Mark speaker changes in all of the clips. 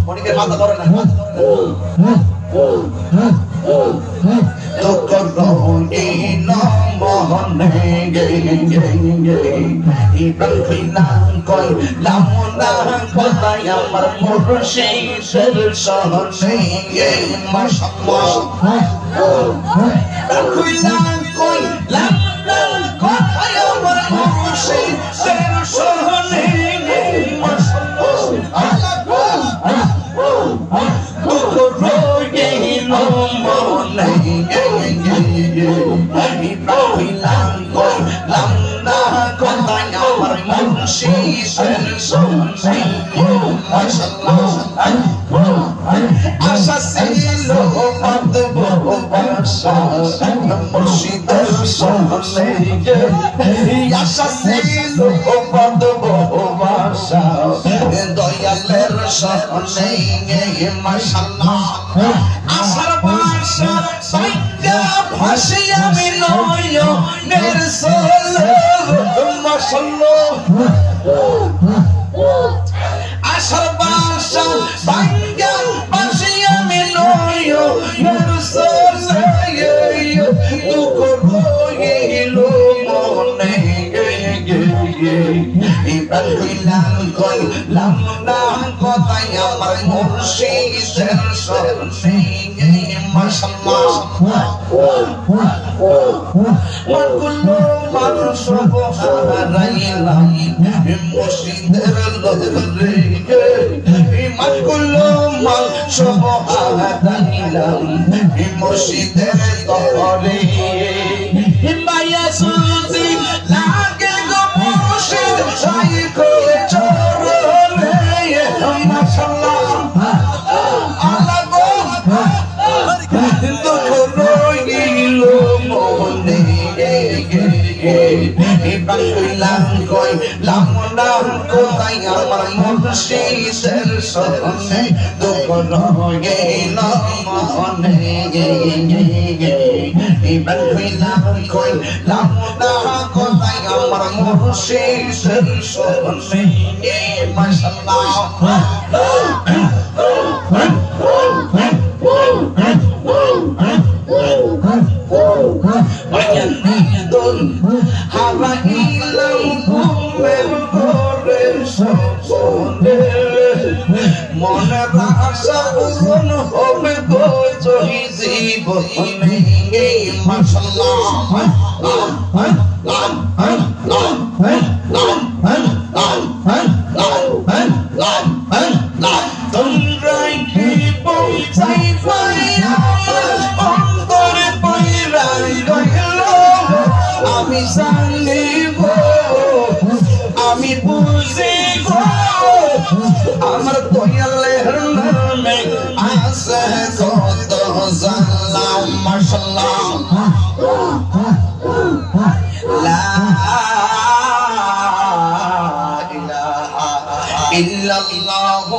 Speaker 1: অনেকের মাথা ধরে না আশা ছিল মুর্শিদের সনে আশা ছিল দয়ালের সনে মাশাআল্লাহ আশার বাসা সাইয়া ভাসি আমি নয়নের সোলে মাশাআল্লাহ আশার বাসা সাইয়া ভাসি আমি নয়নের সোলে দুঃখ রইল মনে ইব্রাহিম কইলাম না কথাই আমার মুর্শিদের সনে মাশাআল্লাহ মনগুলো মানুষ হারাইলাম মুর্শিদের লহরে মনগুলো মানুষ হারাইলাম মুর্শিদের লহরে মায়া সুজি লাগে গো মুর্শিদ সাইক চরণে মাশাআল্লাহ আল্লাহ গো দুঃখ রইল মনে ইব্রাহিম কইলাম না কোথায় আমার মুর্শিদের সনে দুঃখ রইল মনে ইব্রাহিম কইলাম না কোথায় আমার মুর্শিদের সনে মাশাআল্লাহ হারাইলাম ঘুমের ঘরে স্বপ্নে মনে আশা পূরণ হবে গো জয় জীবনে মাশাআল্লাহ তোমরাই কি পৌঁছাই পাইয়া অন্তরে পাইরাই রইল আমি জানি গো আমি বুঝি গো আমার দয়ালের নামে আছে কত জাল্লা মাশাআল্লাহ লা ইলাহা ইল্লাল্লাহু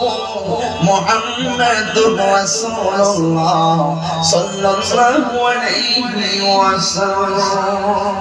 Speaker 1: মুহাম্মাদুর রাসূলুল্লাহ সাল্লাল্লাহু আলাইহি ওয়াসাল্লাম।